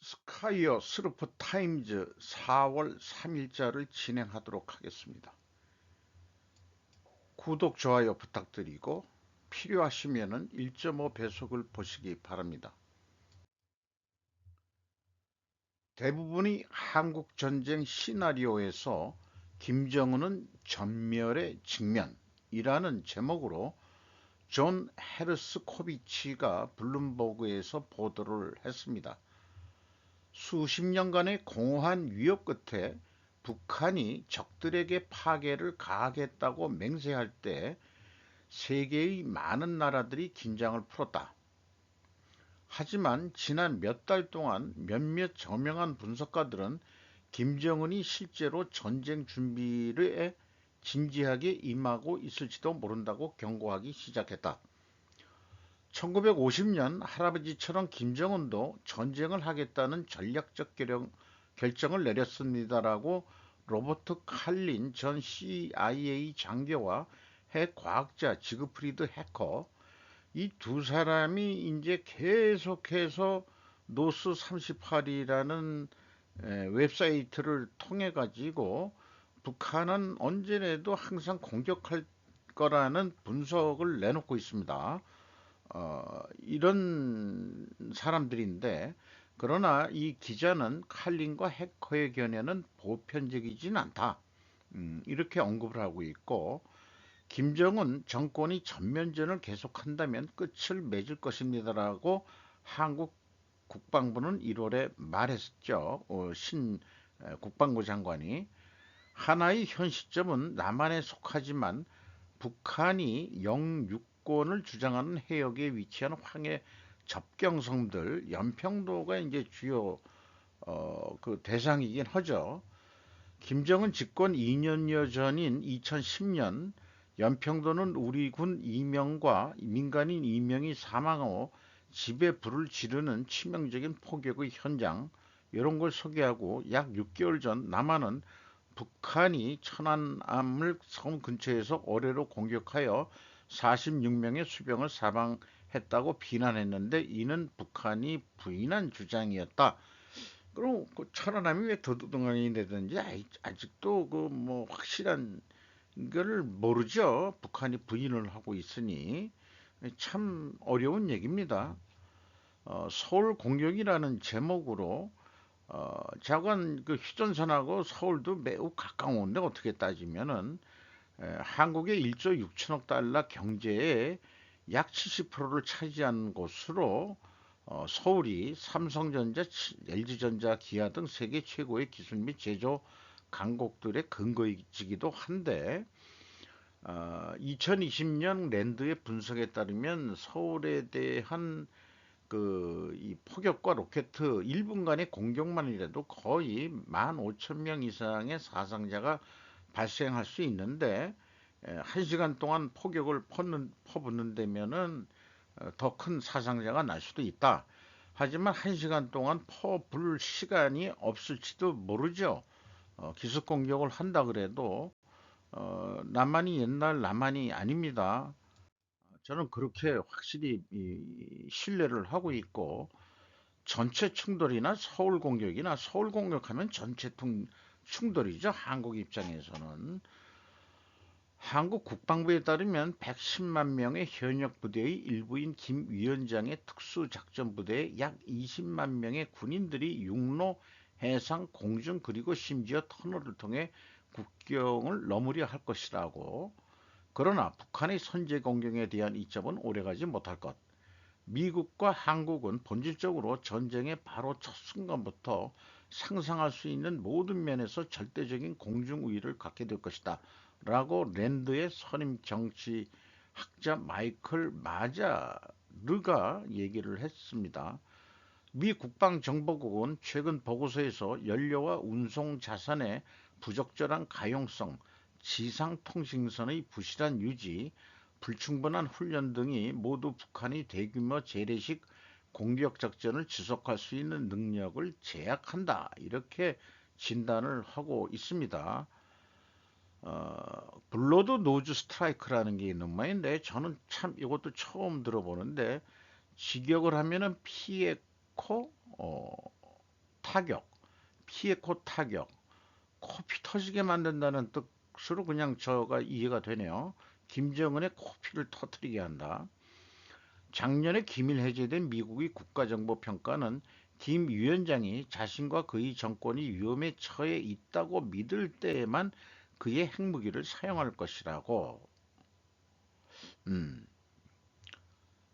스카이어 스루프 타임즈 4월 3일자를 진행하도록 하겠습니다. 구독, 좋아요 부탁드리고 필요하시면 1.5배속을 보시기 바랍니다. 대부분이 한국전쟁 시나리오에서 김정은은 전멸의 직면이라는 제목으로 존 헤르스코비치가 블룸버그에서 보도를 했습니다. 수십 년간의 공허한 위협 끝에 북한이 적들에게 파괴를 가하겠다고 맹세할 때 세계의 많은 나라들이 긴장을 풀었다. 하지만 지난 몇 달 동안 몇몇 저명한 분석가들은 김정은이 실제로 전쟁 준비에 진지하게 임하고 있을지도 모른다고 경고하기 시작했다. 1950년 할아버지처럼 김정은도 전쟁을 하겠다는 전략적 결정을 내렸습니다라고 로버트 칼린 전 CIA 장교와 핵 과학자 지그프리드 해커 이 두 사람이 이제 계속해서 노스 38이라는 웹사이트를 통해 가지고 북한은 언제라도 항상 공격할 거라는 분석을 내놓고 있습니다. 이런 사람들인데 그러나 이 기자는 칼린과 해커의 견해는 보편적이진 않다. 이렇게 언급을 하고 있고 김정은 정권이 전면전을 계속한다면 끝을 맺을 것입니다라고 한국 국방부는 1월에 말했죠. 신 국방부 장관이 하나의 현 시점은 남한에 속하지만 북한이 영유권을 주장하는 해역에 위치한 황해 접경성들 연평도가 이제 주요 그 대상이긴 하죠. 김정은 집권 2년여 전인 2010년 연평도는 우리 군 2명과 민간인 2명이 사망하고 집에 불을 지르는 치명적인 폭격의 현장 이런 걸 소개하고 약 6개월 전 남한은 북한이 천안함을 섬 근처에서 어뢰로 공격하여 46명의 수병을 사망했다고 비난했는데 이는 북한이 부인한 주장이었다. 그럼 그 천안함이 왜 도둑동안이 되든지 아직도 그 뭐 확실한 거를 모르죠. 북한이 부인을 하고 있으니 참 어려운 얘기입니다. 서울 공격이라는 제목으로 작은 그 휴전선하고 서울도 매우 가까운데 어떻게 따지면은 한국의 1조 6천억 달러 경제의 약 70%를 차지하는 곳으로 서울이 삼성전자, LG전자, 기아 등 세계 최고의 기술 및 제조 강국들의 근거지기도 한데 2020년 랜드의 분석에 따르면 서울에 대한 그 이 포격과 로켓 1분간의 공격만이라도 거의 15,000명 이상의 사상자가 발생할 수 있는데 1시간 동안 폭격을 퍼붓는다면은 더 큰 사상자가 날 수도 있다. 하지만 1시간 동안 퍼불 시간이 없을지도 모르죠. 기습 공격을 한다 그래도 남한이 옛날 남한이 아닙니다. 저는 그렇게 확실히 신뢰를 하고 있고 전체 충돌이나 서울 공격이나 서울 공격하면 전체 충돌이죠. 한국 입장에서는 한국 국방부에 따르면 110만 명의 현역 부대의 일부인 김 위원장의 특수작전부대에 약 20만 명의 군인들이 육로, 해상, 공중 그리고 심지어 터널을 통해 국경을 넘으려 할 것이라고. 그러나 북한의 선제 공격에 대한 이점은 오래가지 못할 것. 미국과 한국은 본질적으로 전쟁의 바로 첫 순간부터 상상할 수 있는 모든 면에서 절대적인 공중 우위를 갖게 될 것이다. 라고 랜드의 선임 정치학자 마이클 마자르가 얘기를 했습니다. 미 국방정보국은 최근 보고서에서 연료와 운송 자산의 부적절한 가용성, 지상통신선의 부실한 유지, 불충분한 훈련 등이 모두 북한이 대규모 재래식 공격 작전을 지속할 수 있는 능력을 제약한다. 이렇게 진단을 하고 있습니다. 블러드 노즈 스트라이크라는 게 있는 모양인데 저는 참 이것도 처음 들어보는데 직역을 하면은 피에코 타격, 피해코 타격, 코피 터지게 만든다는 뜻으로 그냥 저가 이해가 되네요. 김정은의 코피를 터뜨리게 한다. 작년에 기밀 해제된 미국의 국가정보평가는 김 위원장이 자신과 그의 정권이 위험에 처해 있다고 믿을 때에만 그의 핵무기를 사용할 것이라고. 음,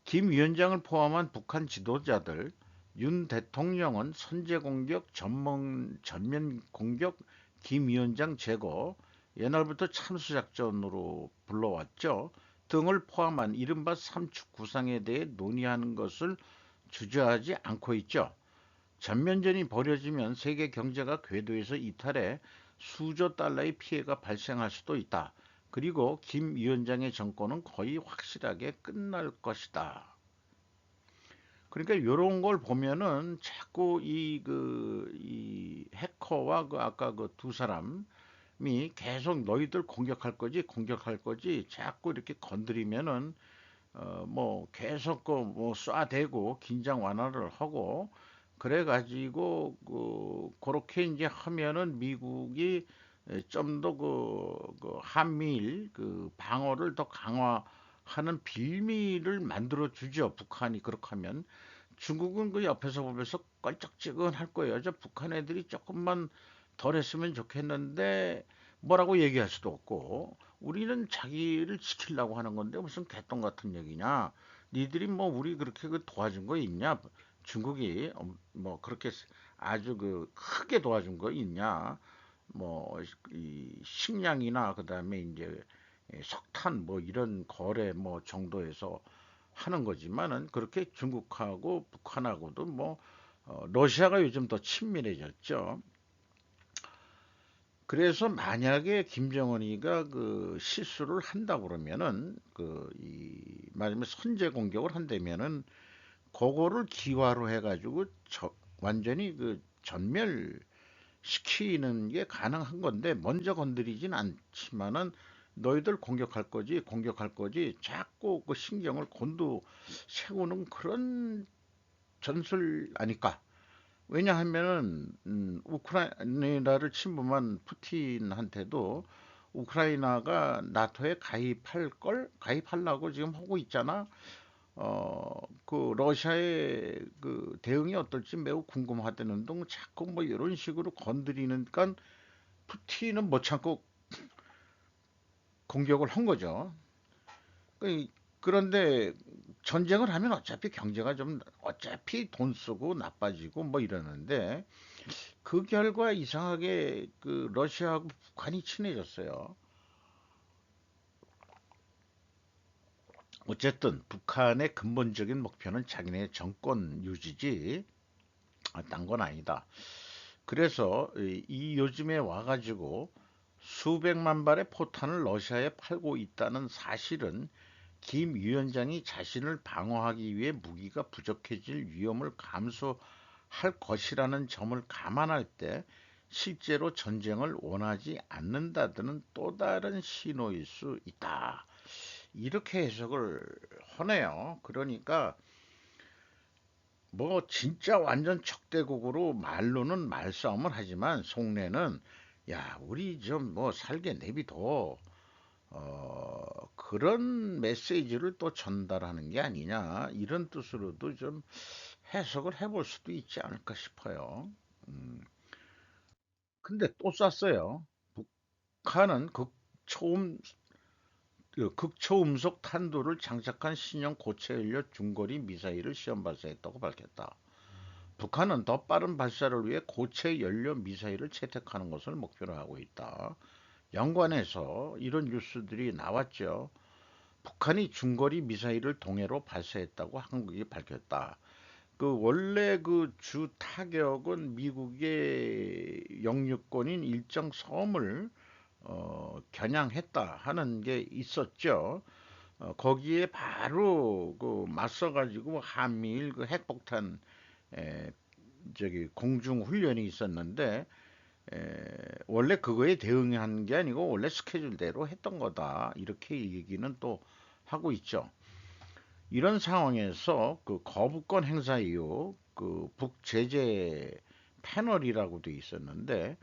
김 위원장을 포함한 북한 지도자들, 윤 대통령은 선제 공격, 전면 공격, 김 위원장 제거, 옛날부터 참수작전으로 불러왔죠. 등을 포함한 이른바 삼축 구상에 대해 논의하는 것을 주저하지 않고 있죠. 전면전이 벌어지면 세계 경제가 궤도에서 이탈해 수조 달러의 피해가 발생할 수도 있다. 그리고 김 위원장의 정권은 거의 확실하게 끝날 것이다. 그러니까 이런 걸 보면은 자꾸 이 해커와 그 아까 그 두 사람이 계속 너희들 공격할 거지 자꾸 이렇게 건드리면은 뭐 계속 그 뭐 쏴대고 긴장 완화를 하고 그래 가지고 그렇게 이제 하면은 미국이 좀 더 그 한미일 그 방어를 더 강화하는 빌미를 만들어 주죠. 북한이 그렇게 하면 중국은 그 옆에서 보면서 껄쩍지근할 거예요. 저 북한 애들이 조금만 덜 했으면 좋겠는데 뭐라고 얘기할 수도 없고 우리는 자기를 지키려고 하는 건데 무슨 개똥 같은 얘기냐. 니들이 뭐 우리 그렇게 그 도와준 거 있냐? 중국이 뭐 그렇게 아주 그 크게 도와준 거 있냐? 뭐 이 식량이나 그다음에 이제 석탄 뭐 이런 거래 뭐 정도에서 하는 거지만은 그렇게 중국하고 북한하고도 뭐 러시아가 요즘 더 친밀해졌죠. 그래서 만약에 김정은이가 그 실수를 한다 그러면은 그이 말하자면 선제 공격을 한다면은 그거를 기화로 해가지고 완전히 그 전멸시키는 게 가능한 건데 먼저 건드리진 않지만은 너희들 공격할 거지 자꾸 그 신경을 곤두 세우는 그런 전술 아닐까. 왜냐하면은 우크라이나를 침범한 푸틴한테도 우크라이나가 나토에 가입하려고 지금 하고 있잖아. 그 러시아의 그 대응이 어떨지 매우 궁금하다는 등 자꾸 뭐 이런 식으로 건드리니까 푸틴은 못 참고 공격을 한 거죠. 그- 그런데 전쟁을 하면 어차피 경제가 좀 어차피 돈 쓰고 나빠지고 뭐 이러는데 그 결과 이상하게 그 러시아하고 북한이 친해졌어요. 어쨌든 북한의 근본적인 목표는 자기네 정권 유지지 딴 건 아니다. 그래서 이 요즘에 와가지고 수백만 발의 포탄을 러시아에 팔고 있다는 사실은 김 위원장이 자신을 방어하기 위해 무기가 부족해질 위험을 감수할 것이라는 점을 감안할 때 실제로 전쟁을 원하지 않는다는 또 다른 신호일 수 있다. 이렇게 해석을 하네요. 그러니까 뭐 진짜 완전 적대국으로 말로는 말싸움을 하지만 속내는 야 우리 좀 뭐 살게 내비둬 그런 메시지를 또 전달하는 게 아니냐 이런 뜻으로도 좀 해석을 해볼 수도 있지 않을까 싶어요. 음, 근데 또 쐈어요. 북한은 극초음속 탄도를 장착한 신형 고체 연료 중거리 미사일을 시험 발사했다고 밝혔다. 북한은 더 빠른 발사를 위해 고체 연료 미사일을 채택하는 것을 목표로 하고 있다. 연관해서 이런 뉴스들이 나왔죠. 북한이 중거리 미사일을 동해로 발사했다고 한국이 밝혔다. 그 원래 그 주 타격은 미국의 영유권인 일정 섬을 겨냥했다 하는 게 있었죠. 거기에 바로 그 맞서 가지고 한미일 그 핵폭탄 에, 저기 공중 훈련이 있었는데 원래 그거에 대응한 게 아니고 원래 스케줄대로 했던 거다. 이렇게 얘기는 또 하고 있죠. 이런 상황에서 그 거부권 행사 이후 그 북제재 패널이라고도 있었는데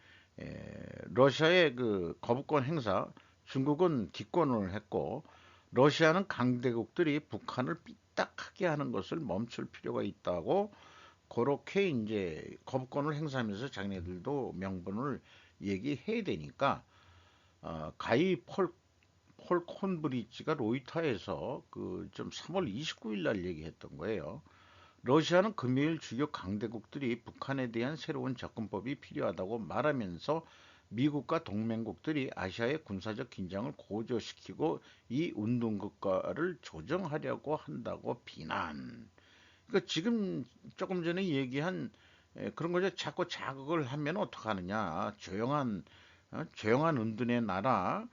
러시아의 그 거부권 행사, 중국은 기권을 했고 러시아는 강대국들이 북한을 삐딱하게 하는 것을 멈출 필요가 있다고 그렇게 이제 거부권을 행사하면서 자기네들도 명분을 얘기해야 되니까 가히 폴 콘브리지가 로이터에서 그 좀 3월 29일 날 얘기했던 거예요. 러시아는 금요일 주요 강대국들이 북한에 대한 새로운 접근법이 필요하다고 말하면서 미국과 동맹국들이 아시아의 군사적 긴장을 고조시키고 이 운동국가를 조정하려고 한다고 비난. 그러니까 지금 조금 전에 얘기한 그런 거죠. 자꾸 자극을 하면 어떡하느냐. 조용한 은둔의 나라,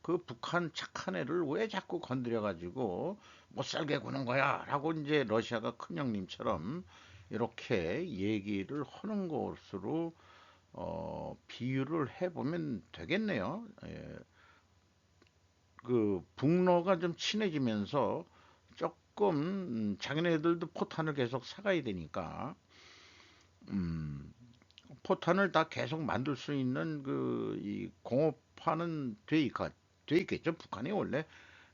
그 북한 착한 애를 왜 자꾸 건드려 가지고 못 살게 구는 거야 라고 이제 러시아가 큰형님처럼 이렇게 얘기를 하는 것으로 비유를 해보면 되겠네요. 예, 그 북러가 좀 친해지면서 조금 자기네들도 포탄을 계속 사가야 되니까 음, 포탄을 다 계속 만들 수 있는 그 이 공업화는 돼 있겠죠. 북한이 원래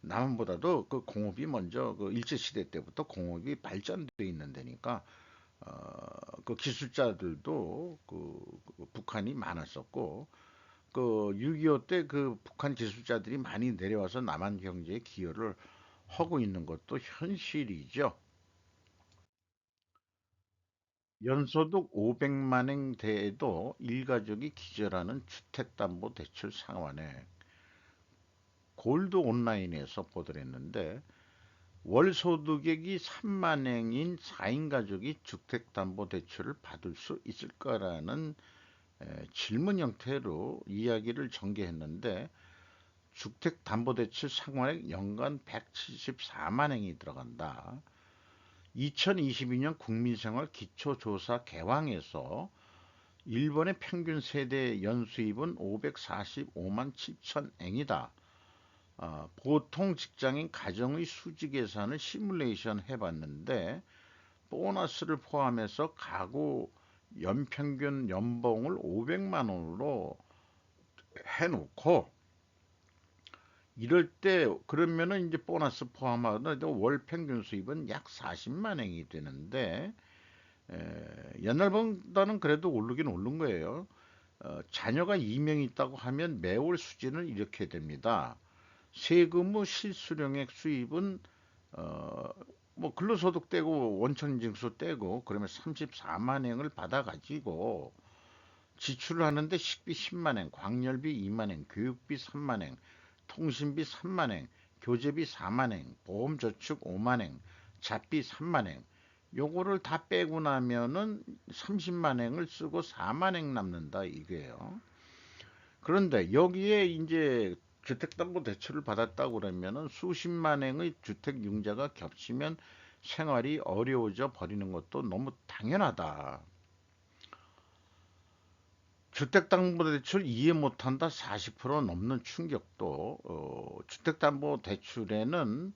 남한보다도 그 공업이 먼저 그 일제시대 때부터 공업이 발전돼 있는 데니까 그 기술자들도 그 북한이 많았었고 그 6.25 때 그 북한 기술자들이 많이 내려와서 남한 경제에 기여를 하고 있는 것도 현실이죠. 연소득 500만 원 대에도 일가족이 기절하는 주택담보대출 상환에 골드 온라인에서 보도를 했는데 월 소득액이 3만 원인 4인 가족이 주택담보대출을 받을 수 있을까라는 질문 형태로 이야기를 전개했는데 주택담보대출 상환액 연간 174만 원이 들어간다. 2022년 국민생활 기초조사 개황에서 일본의 평균 세대 연수입은 545만 7천 엔이다. 보통 직장인 가정의 수지 계산을 시뮬레이션 해봤는데 보너스를 포함해서 가구 연평균 연봉을 500만 원으로 해놓고 이럴 때 그러면은 이제 보너스 포함하면 월 평균 수입은 약 40만 원이 되는데 옛날보다는 그래도 오르긴 오른 거예요. 자녀가 2명 있다고 하면 매월 수지는 이렇게 됩니다. 세금 후 실수령액 수입은 어, 뭐 근로소득 떼고 원천징수 떼고 그러면 34만 원을 받아가지고 지출을 하는데 식비 10만 원, 광열비 2만 원, 교육비 3만 원, 통신비 3만 원, 교재비 4만 원, 보험저축 5만 원, 잡비 3만 원. 요거를 다 빼고 나면은 30만 원을 쓰고 4만 원 남는다 이거예요. 그런데 여기에 이제 주택담보대출을 받았다고 그러면은 수십만 원의 주택융자가 겹치면 생활이 어려워져 버리는 것도 너무 당연하다. 주택담보대출 이해 못한다 40% 넘는 충격도 주택담보대출에는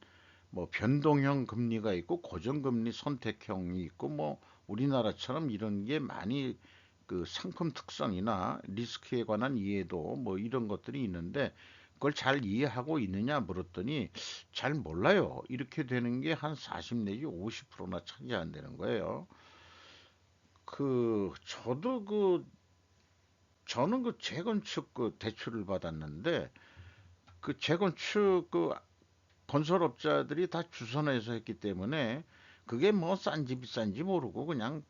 뭐 변동형 금리가 있고 고정금리 선택형이 있고 뭐 우리나라처럼 이런 게 많이 그 상품 특성이나 리스크에 관한 이해도 뭐 이런 것들이 있는데 그걸 잘 이해하고 있느냐 물었더니 잘 몰라요. 이렇게 되는 게 한 40 내지 50%나 차지한다는 거예요. 그 저도 그 저는 그 재건축 그 대출을 받았는데 그 재건축 그 건설업자들이 다 주선해서 했기 때문에 그게 뭐 싼지 비싼지 모르고 그냥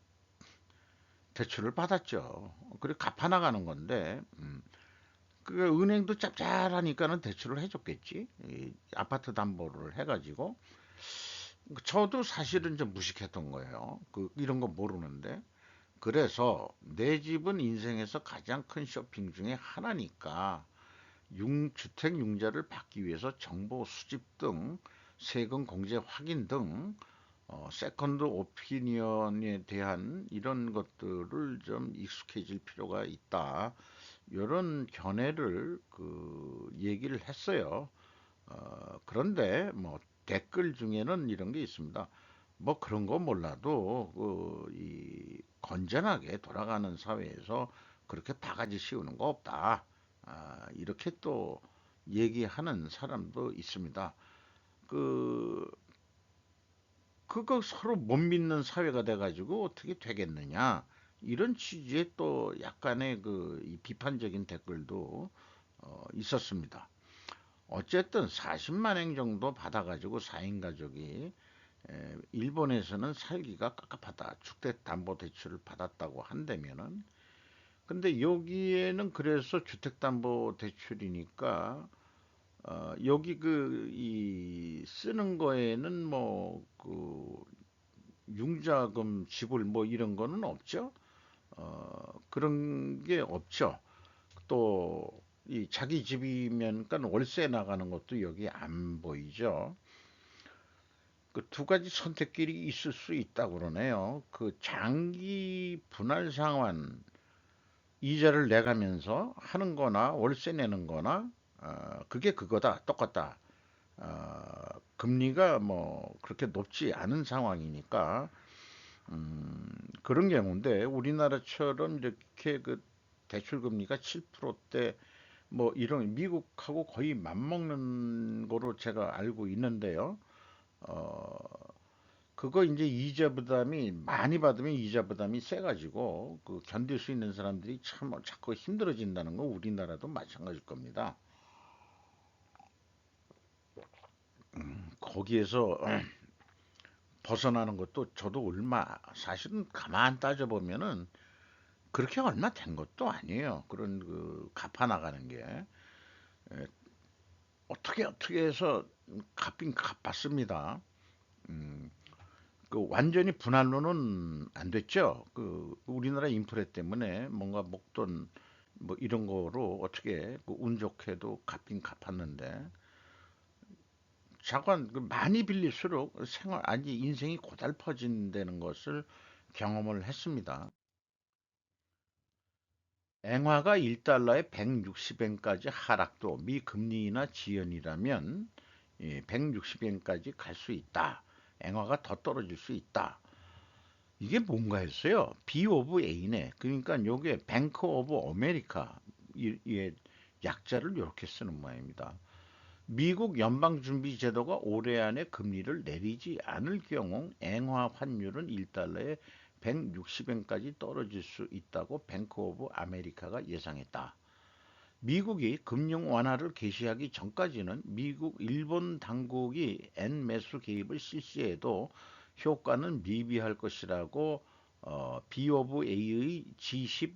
대출을 받았죠. 그리고 갚아 나가는 건데 그 은행도 짭짤하니까는 대출을 해줬겠지. 이 아파트 담보를 해가지고 저도 사실은 좀 무식했던 거예요. 그 이런 거 모르는데 그래서 내 집은 인생에서 가장 큰 쇼핑 중에 하나니까 주택 융자를 받기 위해서 정보 수집 등 세금 공제 확인 등 세컨드 오피니언에 대한 이런 것들을 좀 익숙해질 필요가 있다. 이런 견해를 그 얘기를 했어요. 그런데 뭐 댓글 중에는 이런 게 있습니다. 뭐 그런 거 몰라도 이 건전하게 돌아가는 사회에서 그렇게 바가지 씌우는 거 없다. 이렇게 또 얘기하는 사람도 있습니다. 그 그거 서로 못 믿는 사회가 돼가지고 어떻게 되겠느냐 이런 취지의 또 약간의 이 비판적인 댓글도 있었습니다. 어쨌든 40만 엔 정도 받아가지고 4인 가족이 일본에서는 살기가 깝깝하다. 주택담보대출을 받았다고 한다면은 근데 여기에는 그래서 주택담보대출이니까 여기 이 쓰는 거에는 뭐 융자금 지불 뭐 이런 거는 없죠. 그런 게 없죠. 또 이 자기 집이면 그러니까 월세 나가는 것도 여기 안 보이죠. 그 두 가지 선택길이 있을 수 있다고 그러네요. 그 장기 분할 상환 이자를 내가면서 하는 거나 월세 내는 거나 그게 그거다. 똑같다. 금리가 뭐 그렇게 높지 않은 상황이니까 그런 경우인데 우리나라처럼 이렇게 대출 금리가 7%대 뭐 이런 미국하고 거의 맞먹는 거로 제가 알고 있는데요. 어, 그거 이제 이자 부담이 많이 받으면 이자 부담이 세가지고 견딜 수 있는 사람들이 참 자꾸 힘들어진다는 거 우리나라도 마찬가지일 겁니다. 거기에서 벗어나는 것도 저도 얼마 사실은 가만 따져보면은 그렇게 얼마 된 것도 아니에요. 그런 갚아 나가는 게 어떻게 해서 갚긴 갚았습니다. 음, 완전히 분할로는 안 됐죠. 우리나라 인플레 때문에 뭔가 목돈 뭐 이런 거로 어떻게 운 좋게도 갚긴 갚았는데 자관 많이 빌릴수록 아니 인생이 고달퍼진다는 것을 경험을 했습니다. 엔화가 1달러에 160엔까지 하락도 미금리나 지연이라면 160엔까지 갈 수 있다. 엔화가 더 떨어질 수 있다. 이게 뭔가 했어요. B 오브 A네. 그러니까 요게 뱅크 오브 아메리카 의 약자를 이렇게 쓰는 모양입니다. 미국 연방준비제도가 올해 안에 금리를 내리지 않을 경우 엔화 환율은 1달러에 160엔까지 떨어질 수 있다고 뱅크 오브 아메리카가 예상했다. 미국이 금융 완화를 개시하기 전까지는 미국, 일본 당국이 엔 매수 개입을 실시해도 효과는 미비할 것이라고 B 오브 A의 G10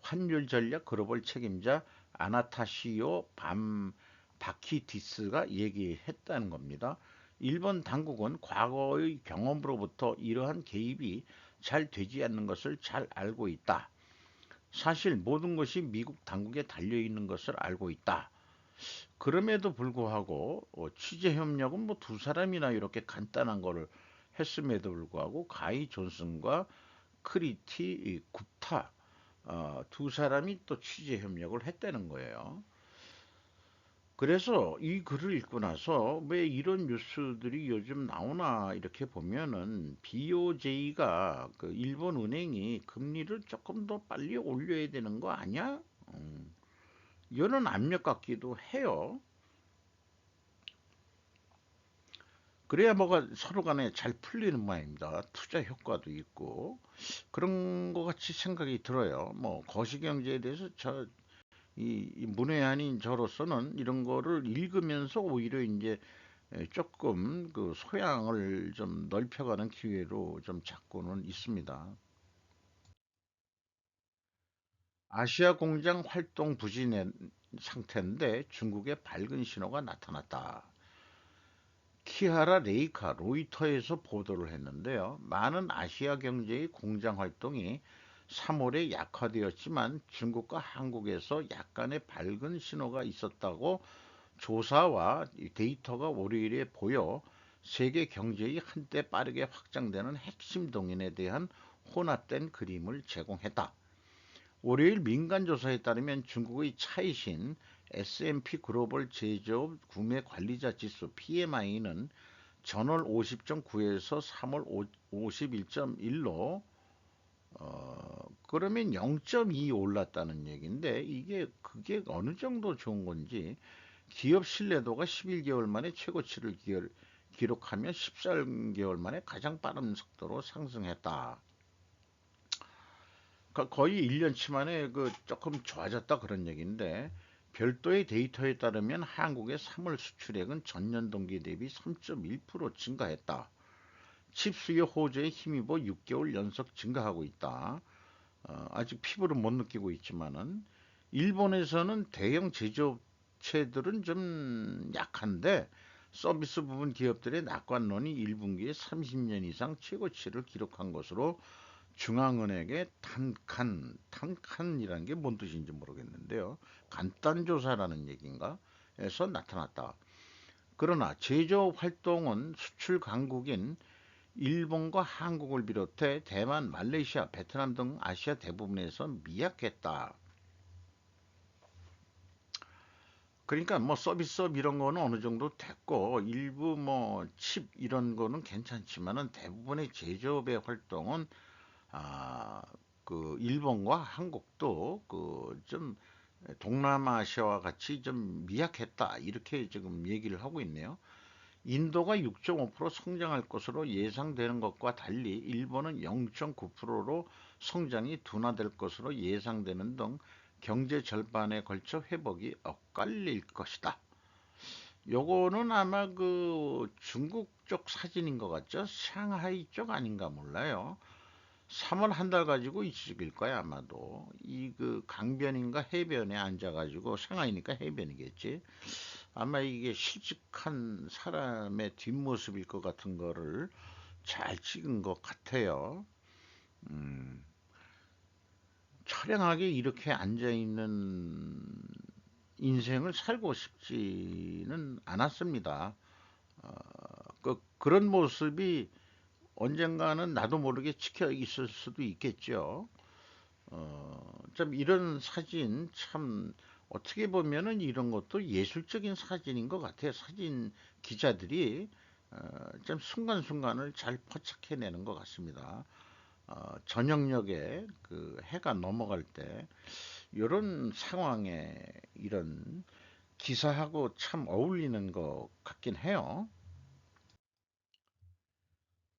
환율 전략 글로벌 책임자 아나타시오 밤 바키디스가 얘기했다는 겁니다. 일본 당국은 과거의 경험으로부터 이러한 개입이 잘 되지 않는 것을 잘 알고 있다. 사실 모든 것이 미국 당국에 달려 있는 것을 알고 있다. 그럼에도 불구하고 취재 협력은 뭐 두 사람이나 이렇게 간단한 거를 했음에도 불구하고 가이 존슨과 크리티 굽타 두 사람이 또 취재 협력을 했다는 거예요. 그래서 이 글을 읽고 나서 왜 이런 뉴스들이 요즘 나오나 이렇게 보면은 BOJ가 일본 은행이 금리를 조금 더 빨리 올려야 되는 거 아니야? 이런 압력 같기도 해요. 그래야 뭐가 서로 간에 잘 풀리는 모양입니다. 투자 효과도 있고 그런 것 같이 생각이 들어요. 뭐 거시경제에 대해서 이 문외한인 저로서는 이런 거를 읽으면서 오히려 이제 조금 소양을 좀 넓혀가는 기회로 좀 잡고는 있습니다. 아시아 공장 활동 부진의 상태인데 중국의 밝은 신호가 나타났다. 키하라 레이카 로이터에서 보도를 했는데요. 많은 아시아 경제의 공장 활동이 3월에 약화되었지만 중국과 한국에서 약간의 밝은 신호가 있었다고 조사와 데이터가 월요일에 보여 세계 경제의 한때 빠르게 확장되는 핵심 동인에 대한 혼합된 그림을 제공했다. 월요일 민간 조사에 따르면 중국의 차이신 S&P 글로벌 제조업 구매 관리자 지수 PMI는 전월 50.9에서 3월 51.1로 그러면 0.2 올랐다는 얘기인데 이게 그게 어느 정도 좋은 건지 기업 신뢰도가 11개월 만에 최고치를 기록하며 14개월 만에 가장 빠른 속도로 상승했다. 그러니까 거의 1년치 만에 그 조금 좋아졌다 그런 얘기인데 별도의 데이터에 따르면 한국의 3월 수출액은 전년 동기 대비 3.1% 증가했다. 칩 수요 호조에 힘입어 6개월 연속 증가하고 있다. 아직 피부로 못 느끼고 있지만은 일본에서는 대형 제조업체들은 좀 약한데 서비스 부분 기업들의 낙관론이 1분기에 30년 이상 최고치를 기록한 것으로 중앙은행의 단칸이라는 게 뭔 뜻인지 모르겠는데요. 간단조사라는 얘기인가? 에서 나타났다. 그러나 제조업 활동은 수출 강국인 일본과 한국을 비롯해 대만, 말레이시아, 베트남 등 아시아 대부분에서 미약했다. 그러니까 뭐 서비스업 이런 거는 어느 정도 됐고 일부 뭐 칩 이런 거는 괜찮지만은 대부분의 제조업의 활동은 아, 그 일본과 한국도 그 좀 동남아시아와 같이 좀 미약했다 이렇게 지금 얘기를 하고 있네요. 인도가 6.5% 성장할 것으로 예상되는 것과 달리 일본은 0.9%로 성장이 둔화될 것으로 예상되는 등 경제 절반에 걸쳐 회복이 엇갈릴 것이다. 요거는 아마 그 중국 쪽 사진인 것 같죠? 상하이 쪽 아닌가 몰라요. 3월 한 달 가지고 있을 거야 아마도. 이 그 강변인가 해변에 앉아가지고 상하이니까 해변이겠지. 아마 이게 실직한 사람의 뒷모습일 것 같은 거를 잘 찍은 것 같아요. 음, 처량하게 이렇게 앉아있는 인생을 살고 싶지는 않았습니다. 그런 모습이 언젠가는 나도 모르게 찍혀 있을 수도 있겠죠. 참 이런 사진 참 어떻게 보면은 이런 것도 예술적인 사진인 것 같아요. 사진 기자들이 좀 순간순간을 잘 포착해내는 것 같습니다. 저녁녘에 그 해가 넘어갈 때 이런 상황에 이런 기사하고 참 어울리는 것 같긴 해요.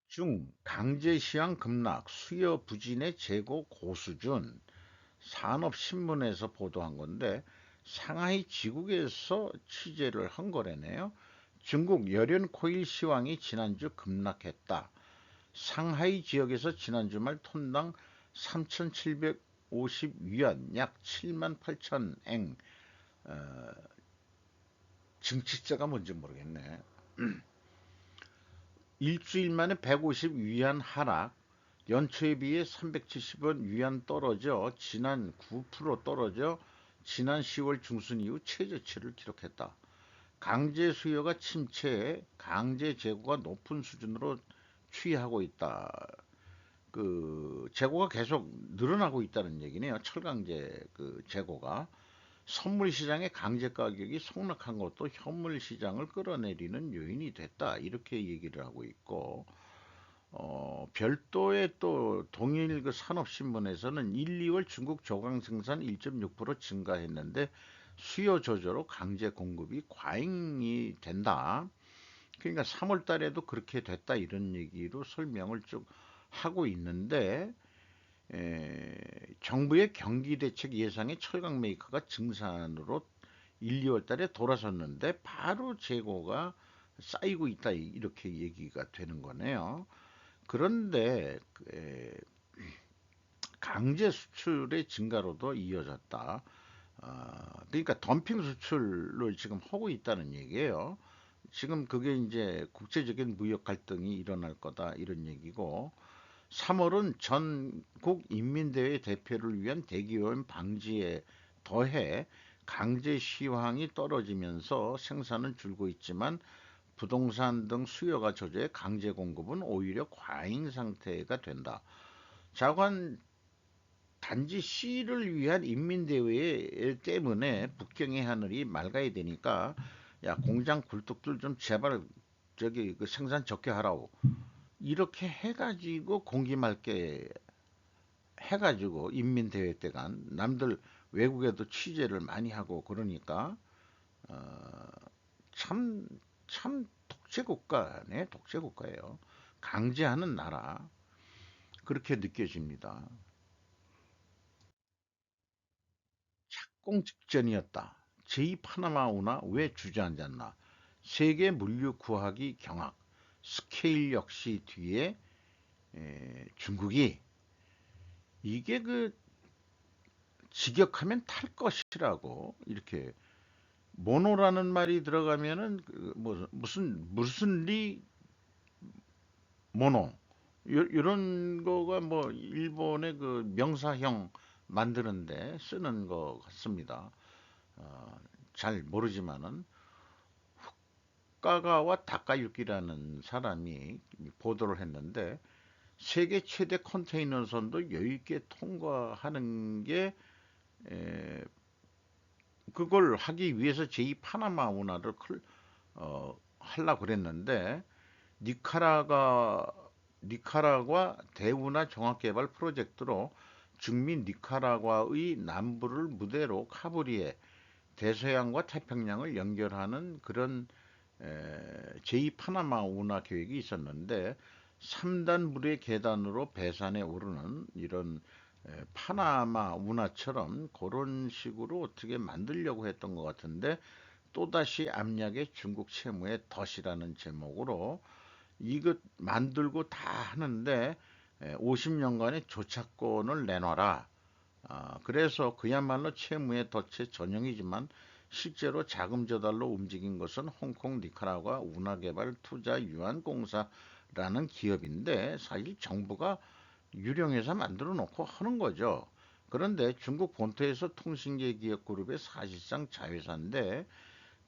중 강제시황 급락 수요 부진의 재고 고수준 산업신문에서 보도한 건데 상하이 지국에서 취재를 한 거래네요. 중국 열연 코일 시황이 지난주 급락했다. 상하이 지역에서 지난 주말 톤당 3,750위안 약 7만 8천 eng 증치자가 뭔지 모르겠네. 일주일 만에 150위안 하락, 연초에 비해 370원 위안 떨어져 지난 9% 떨어져 지난 10월 중순 이후 최저치를 기록했다. 강제 수요가 침체해 강제 재고가 높은 수준으로 추이하고 있다. 그 재고가 계속 늘어나고 있다는 얘기네요. 철강제 그 재고가 선물 시장의 강제 가격이 폭락한 것도 현물 시장을 끌어내리는 요인이 됐다. 이렇게 얘기를 하고 있고 별도의 또 동일 그 산업신문에서는 1, 2월 중국 조강 생산 1.6% 증가했는데 수요 조절로 강제 공급이 과잉이 된다. 그러니까 3월 달에도 그렇게 됐다 이런 얘기로 설명을 쭉 하고 있는데 정부의 경기 대책 예상에 철강 메이커가 증산으로 1, 2월 달에 돌아섰는데 바로 재고가 쌓이고 있다 이렇게 얘기가 되는 거네요. 그런데 강제 수출의 증가로도 이어졌다. 그러니까 덤핑 수출을 지금 하고 있다는 얘기예요. 지금 그게 이제 국제적인 무역 갈등이 일어날 거다 이런 얘기고 3월은 전국 인민대회 대표를 위한 대기오염 방지에 더해 강제 시황이 떨어지면서 생산은 줄고 있지만 부동산 등 수요가 저조해 강제 공급은 오히려 과잉 상태가 된다. 자관 단지 C를 위한 인민대회 때문에 북경의 하늘이 맑아야 되니까 야 공장 굴뚝들 좀 제발 저기 그 생산 적게 하라고 이렇게 해가지고 공기맑게 해가지고 인민대회 때간 남들 외국에도 취재를 많이 하고 그러니까 어, 참, 참 독재국가네, 독재국가예요. 강제하는 나라 그렇게 느껴집니다. 착공 직전이었다. 제2 파나마 운하 왜 주저앉았나? 세계 물류 구하기 경악. 스케일 역시 뒤에 중국이 이게 그 직역하면 탈 것이라고 이렇게 모노라는 말이 들어가면은 그뭐 무슨 리 모노 이런 거가 뭐 일본의 그 명사형 만드는데 쓰는 것 같습니다. 어, 잘 모르지만은 까가와 다카유키라는 사람이 보도를 했는데 세계 최대 컨테이너선도 여유 있게 통과하는 게 에, 그걸 하기 위해서 제2 파나마 운하를 하려고 그랬는데 니카라가 니카라과 대운하 종합개발 프로젝트로 중미 니카라과의 남부를 무대로 카브리에 대서양과 태평양을 연결하는 그런 제2 파나마 운하 계획이 있었는데 3단 물의 계단으로 배산에 오르는 이런 파나마 운하처럼 그런 식으로 어떻게 만들려고 했던 것 같은데 또다시 압력의 중국 채무의 덫이라는 제목으로 이것 만들고 다 하는데 50년간의 조차권을 내놔라. 그래서 그야말로 채무의 덫의 전형이지만 실제로 자금 조달로 움직인 것은 홍콩 니카라과 운하개발 투자 유한공사라는 기업인데 사실 정부가 유령회사 만들어 놓고 하는 거죠. 그런데 중국 본토에서 통신계 기업 그룹의 사실상 자회사인데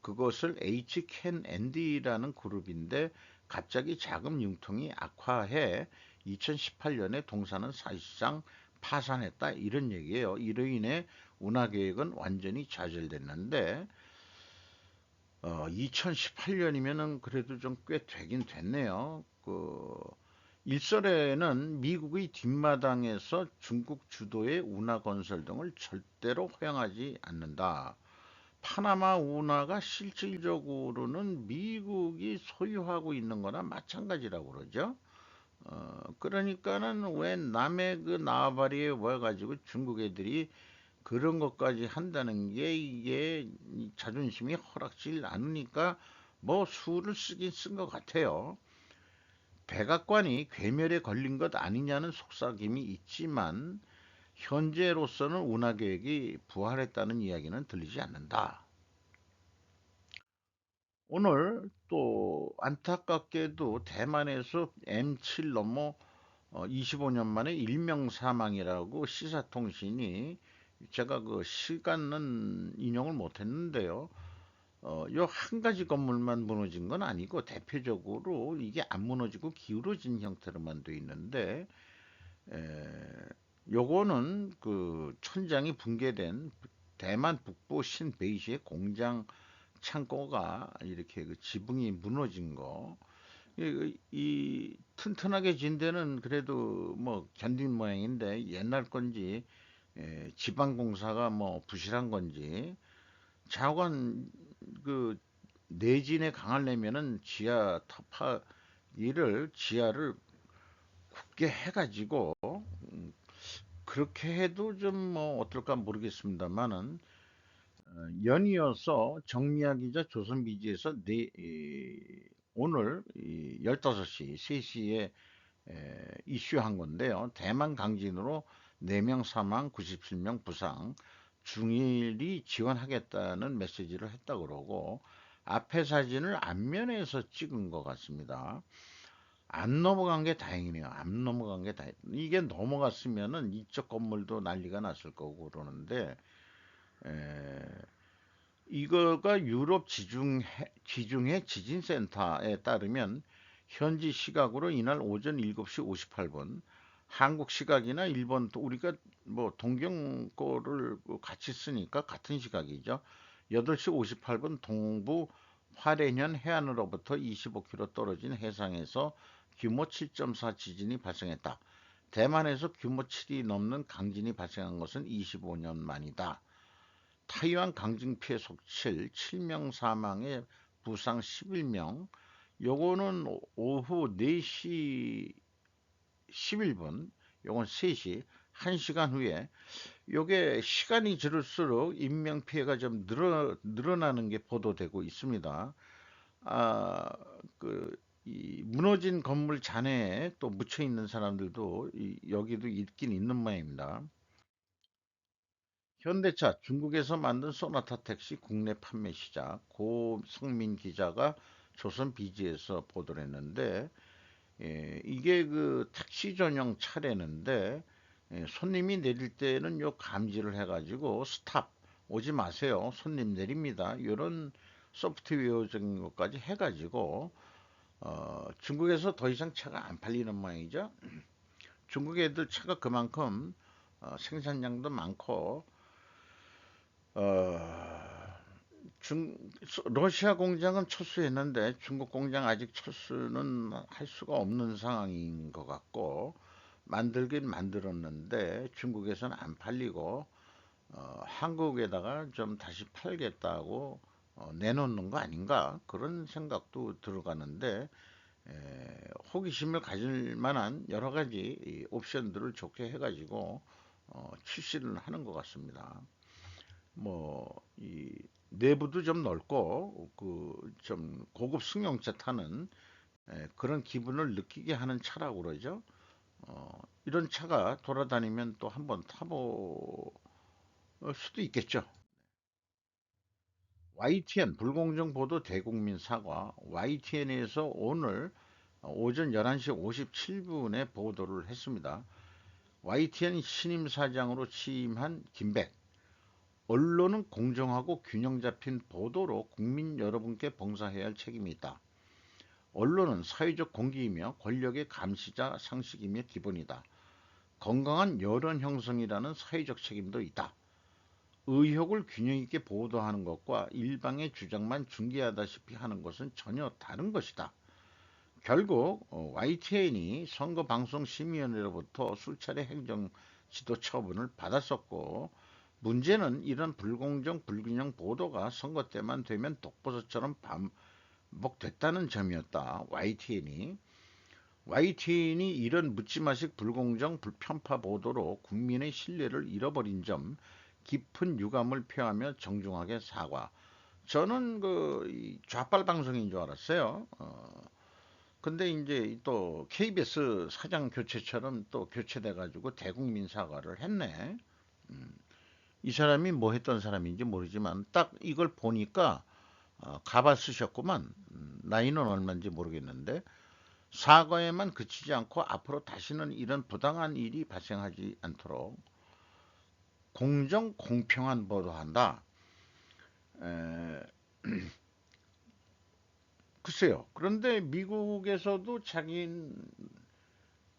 그것을 H캔앤디라는 그룹인데 갑자기 자금 융통이 악화해 2018년에 동사는 사실상 파산했다 이런 얘기예요. 이로 인해 운하 계획은 완전히 좌절됐는데 2018년이면은 그래도 좀 꽤 되긴 됐네요. 일설에는 미국의 뒷마당에서 중국 주도의 운하 건설 등을 절대로 허용하지 않는다. 파나마 운하가 실질적으로는 미국이 소유하고 있는 거나 마찬가지라고 그러죠. 그러니까는 왜 남의 그 나와바리에 와가지고 중국 애들이 그런 것까지 한다는 게 이게 자존심이 허락질 않으니까 뭐 수를 쓰긴 쓴 것 같아요. 백악관이 괴멸에 걸린 것 아니냐는 속삭임이 있지만 현재로서는 운하 계획이 부활했다는 이야기는 들리지 않는다. 오늘 또 안타깝게도 대만에서 M7 넘어 25년 만에 일명 사망이라고 시사통신이 제가 그 시간은 인용을 못했는데요. 요 한 가지 건물만 무너진 건 아니고 대표적으로 이게 안 무너지고 기울어진 형태로만 돼 있는데 요거는 그 천장이 붕괴된 대만 북부 신베이시의 공장 창고가 이렇게 그 지붕이 무너진 거. 이 튼튼하게 진 데는 그래도 뭐 견딘 모양인데 옛날 건지 지방공사가 뭐 부실한 건지 자관 그 내진에 강하려면은 지하 터파기를 지하를 굳게 해가지고 그렇게 해도 좀 뭐 어떨까 모르겠습니다만은 연이어서 정미아 기자 조선비지에서 오늘 15시, 3시에 이슈한 건데요. 대만 강진으로 4명 사망, 97명 부상, 중일이 지원하겠다는 메시지를 했다 그러고 앞에 사진을 앞면에서 찍은 것 같습니다. 안 넘어간 게 다행이네요. 안 넘어간 게 다행. 이게 넘어갔으면은 이쪽 건물도 난리가 났을 거고 그러는데 에, 이거가 유럽 지중해 지진센터에 따르면 현지 시각으로 이날 오전 7시 58분 한국 시각이나 일본 또 우리가 뭐 동경 거를 같이 쓰니까 같은 시각이죠. 8시 58분 동부 화롄현 해안으로부터 25km 떨어진 해상에서 규모 7.4 지진이 발생했다. 대만에서 규모 7이 넘는 강진이 발생한 것은 25년 만이다. 타이완 강진 피해 속칠 7명 사망에 부상 11명. 요거는 오후 4시 11분, 요건 3시, 1시간 후에 요게 시간이 지를수록 인명 피해가 좀 늘어나는 게 보도되고 있습니다. 아, 이 무너진 건물 잔해에 또 묻혀 있는 사람들도 여기도 있긴 있는 모양입니다. 현대차 중국에서 만든 소나타 택시 국내 판매 시작. 고성민 기자가 조선 비지에서 보도를 했는데 이게 그 택시 전용 차량인데 손님이 내릴 때는 요 감지를 해가지고 스탑 오지 마세요. 손님 내립니다. 이런 소프트웨어적인 것까지 해가지고 중국에서 더 이상 차가 안 팔리는 모양이죠. 중국 애들 차가 그만큼 생산량도 많고 어, 러시아 공장은 철수했는데 중국 공장 아직 철수는 할 수가 없는 상황인 것 같고 만들긴 만들었는데 중국에서는 안 팔리고 한국에다가 좀 다시 팔겠다고 내놓는 거 아닌가 그런 생각도 들어가는데 호기심을 가질 만한 여러 가지 옵션들을 좋게 해가지고 출시를 하는 것 같습니다. 뭐, 이 내부도 좀 넓고 그 좀 고급 승용차 타는 그런 기분을 느끼게 하는 차라고 그러죠. 이런 차가 돌아다니면 또 한번 타볼 수도 있겠죠. YTN 불공정 보도 대국민 사과. YTN에서 오늘 오전 11시 57분에 보도를 했습니다. YTN 신임 사장으로 취임한 김백. 언론은 공정하고 균형 잡힌 보도로 국민 여러분께 봉사해야 할 책임이 있다. 언론은 사회적 공기이며 권력의 감시자 상식이며 기본이다. 건강한 여론 형성이라는 사회적 책임도 있다. 의혹을 균형 있게 보도하는 것과 일방의 주장만 중계하다시피 하는 것은 전혀 다른 것이다. 결국 YTN이 선거방송심의위원회로부터 수차례 행정 지도 처분을 받았었고 문제는 이런 불공정 불균형 보도가 선거 때만 되면 독버섯처럼 반복됐다는 점이었다. YTN이 이런 묻지마식 불공정 불편파 보도로 국민의 신뢰를 잃어버린 점 깊은 유감을 표하며 정중하게 사과. 저는 좌빨 방송인 줄 알았어요. 근데 이제 또 KBS 사장 교체처럼 또 교체돼 가지고 대국민 사과를 했네. 이 사람이 뭐 했던 사람인지 모르지만 딱 이걸 보니까 가발 쓰셨구만. 나이는 얼마인지 모르겠는데 사과에만 그치지 않고 앞으로 다시는 이런 부당한 일이 발생하지 않도록 공정 공평한 보도한다. 에, 글쎄요. 그런데 미국에서도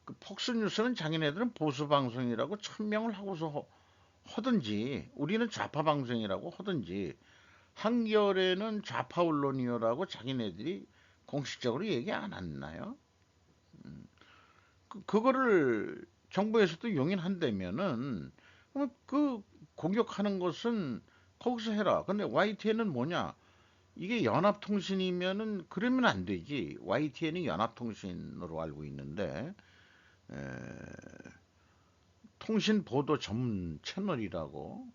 그 폭스뉴스는 자기네들은 보수 방송이라고 천명을 하고서 하든지 우리는 좌파 방송이라고 하든지 한겨레는 좌파 언론이요라고 자기네들이 공식적으로 얘기 안 했나요? 그거를 정부에서도 용인한다면은 그 공격하는 것은 거기서 해라. 근데 YTN은 뭐냐? 이게 연합통신이면은 그러면 안 되지. YTN이 연합통신으로 알고 있는데 에, 통신 보도 전문 채널이라고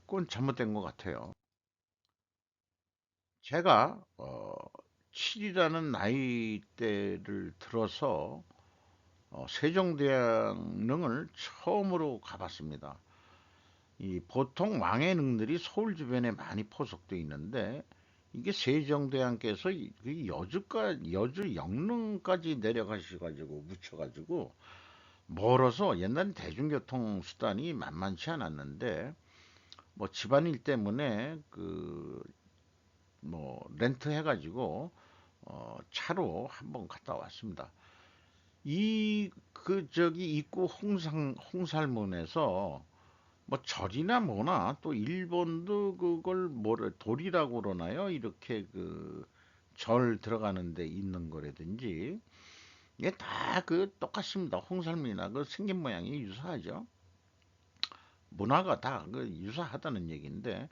그건 잘못된 것 같아요. 제가 7이라는 나이대를 들어서 세종대왕릉을 처음으로 가봤습니다. 이 보통 왕의 능들이 서울 주변에 많이 포석되어 있는데 이게 세종대왕께서 여주 영릉까지 내려가셔가지고 묻혀가지고 멀어서 옛날 대중교통 수단이 만만치 않았는데 뭐 집안일 때문에 뭐 렌트 해가지고 차로 한번 갔다 왔습니다. 이 저기 입구 홍살문에서 뭐 절이나 뭐나 또 일본도 그걸 뭐래 돌이라고 그러나요? 이렇게 그 절 들어가는 데 있는 거라든지 이게 다 그 똑같습니다. 홍살문이나 그 생긴 모양이 유사하죠. 문화가 다 그 유사하다는 얘기인데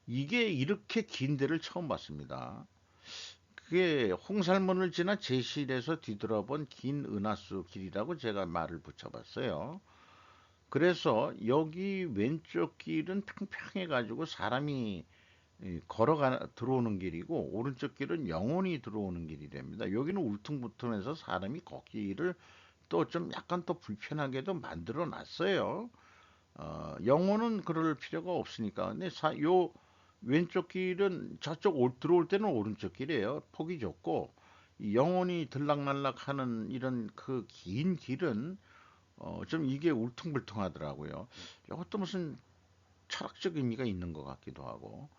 이게 이렇게 긴 데를 처음 봤습니다. 그게 홍살문을 지나 제실에서 뒤돌아본 긴 은하수 길이라고 제가 말을 붙여봤어요. 그래서 여기 왼쪽 길은 평평해가지고 사람이 걸어가 들어오는 길이고 오른쪽 길은 영혼이 들어오는 길이랍니다. 여기는 울퉁불퉁해서 사람이 걷기를 또 좀 약간 또 불편하게도 만들어 놨어요. 영혼은 그럴 필요가 없으니까. 근데 요 왼쪽 길은 저쪽 들어올 때는 오른쪽 길이에요. 폭이 좁고 이 영혼이 들락날락하는 이런 그 긴 길은 좀 이게 울퉁불퉁하더라고요. 이것도 무슨 철학적 의미가 있는 것 같기도 하고.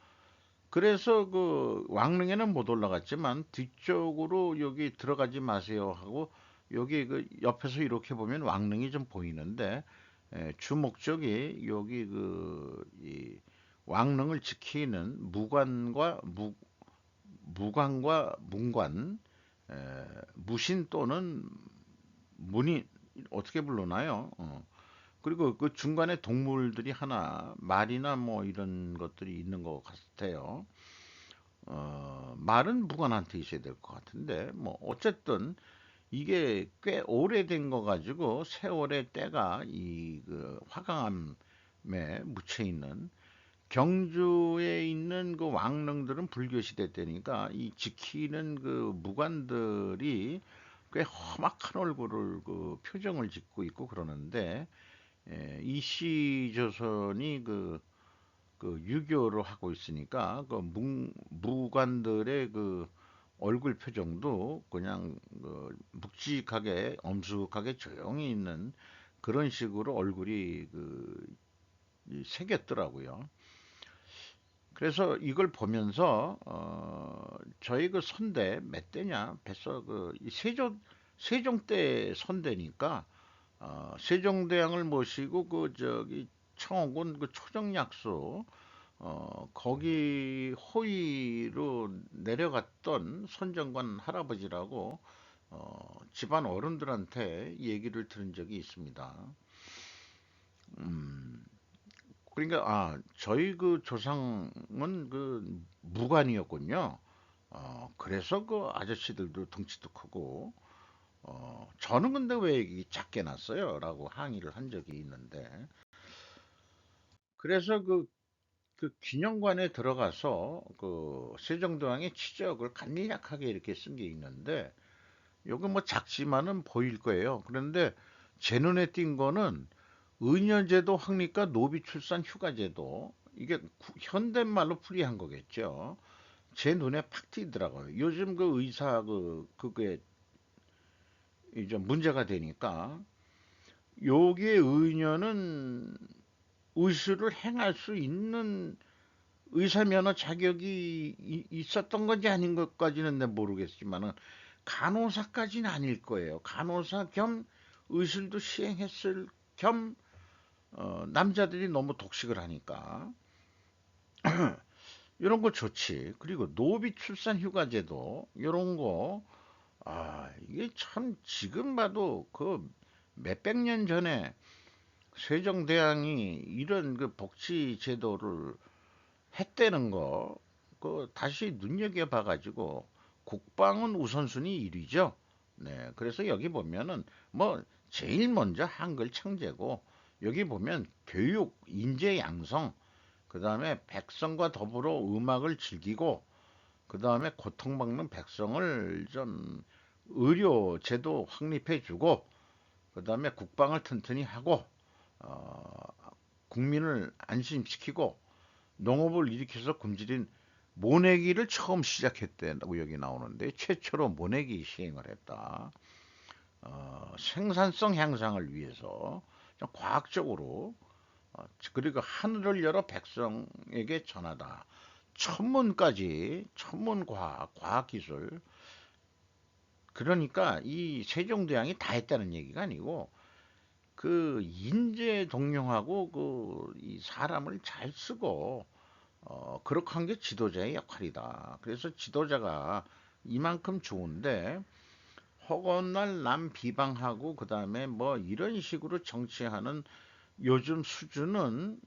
그래서 그 왕릉에는 못 올라갔지만 뒤쪽으로 여기 들어가지 마세요 하고 여기 그 옆에서 이렇게 보면 왕릉이 좀 보이는데 주 목적이 여기 그 이 왕릉을 지키는 무관과 문관, 무신 또는 문인 어떻게 부르나요? 그리고 그 중간에 동물들이 하나 말이나 뭐 이런 것들이 있는 것 같아요. 말은 무관한테 있어야 될 것 같은데 뭐 어쨌든 이게 꽤 오래된 거 가지고 세월의 때가 이 그 화강암에 묻혀 있는 경주에 있는 그 왕릉들은 불교 시대 때니까 이 지키는 그 무관들이 꽤 험악한 얼굴을 그 표정을 짓고 있고 그러는데 이시조선이 그 유교를 하고 있으니까 그 무관들의 그 얼굴 표정도 그냥 그 묵직하게 엄숙하게 조용히 있는 그런 식으로 얼굴이 새겼더라고요. 그래서 이걸 보면서 저희 그 선대 몇 대냐 뱃서 세종 때 선대니까 세종대왕을 모시고 그 저기 청호군 그 초정약소 거기 호위로 내려갔던 선정관 할아버지라고 집안 어른들한테 얘기를 들은 적이 있습니다. 음, 그러니까 저희 그 조상은 그 무관이었군요. 그래서 그 아저씨들도 덩치도 크고 저는 근데 왜 이 작게 났어요? 라고 항의를 한 적이 있는데 그래서 그 기념관에 들어가서 그 세종대왕의 치적을 간략하게 이렇게 쓴 게 있는데 요거 뭐 작지만은 보일 거예요. 그런데 제 눈에 띈 거는 의녀제도 확립과 노비출산 휴가제도 이게 현대말로 풀이한 거겠죠. 제 눈에 팍 띄더라고요. 요즘 그 의사 그게 이제 문제가 되니까 여기에 의녀는 의술을 행할 수 있는 의사 면허 자격이 있었던 건지 아닌 것까지는 내 모르겠지만은 간호사까지는 아닐 거예요. 간호사 겸 의술도 시행했을 겸 남자들이 너무 독식을 하니까 이런 거 좋지. 그리고 노비 출산 휴가제도 이런 거 이게 참 지금 봐도 그 몇백 년 전에 세종대왕이 이런 그 복지 제도를 했다는 거, 그 다시 눈여겨봐 가지고 국방은 우선순위 1위죠. 네, 그래서 여기 보면은 뭐 제일 먼저 한글 창제고 여기 보면 교육, 인재 양성, 그 다음에 백성과 더불어 음악을 즐기고 그 다음에 고통받는 백성을 좀 의료 제도 확립해주고 그 다음에 국방을 튼튼히 하고 어, 국민을 안심시키고 농업을 일으켜서 굶주린 모내기를 처음 시작했다고 여기 나오는데 최초로 모내기 시행을 했다. 생산성 향상을 위해서 좀 과학적으로 그리고 하늘을 열어 백성에게 전하다. 천문까지 천문과학, 과학기술 그러니까 이 세종대왕이 다 했다는 얘기가 아니고 그 인재 동용하고 그 이 사람을 잘 쓰고 그렇게 한 게 지도자의 역할이다. 그래서 지도자가 이만큼 좋은데 허건날 남 비방하고 그다음에 뭐 이런 식으로 정치하는 요즘 수준은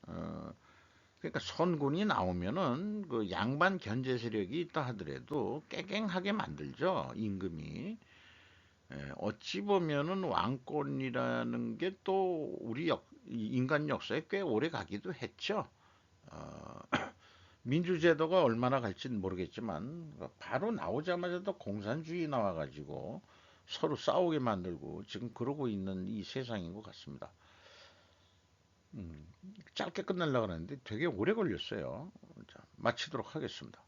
그러니까 선군이 나오면은 그 양반 견제 세력이 있다 하더라도 깨갱하게 만들죠, 임금이. 어찌 보면은 왕권이라는 게 또 우리 인간 역사에 꽤 오래 가기도 했죠. 어, 민주제도가 얼마나 갈지는 모르겠지만 바로 나오자마자 공산주의 나와가지고 서로 싸우게 만들고 지금 그러고 있는 이 세상인 것 같습니다. 짧게 끝내려고 하는데 되게 오래 걸렸어요. 자, 마치도록 하겠습니다.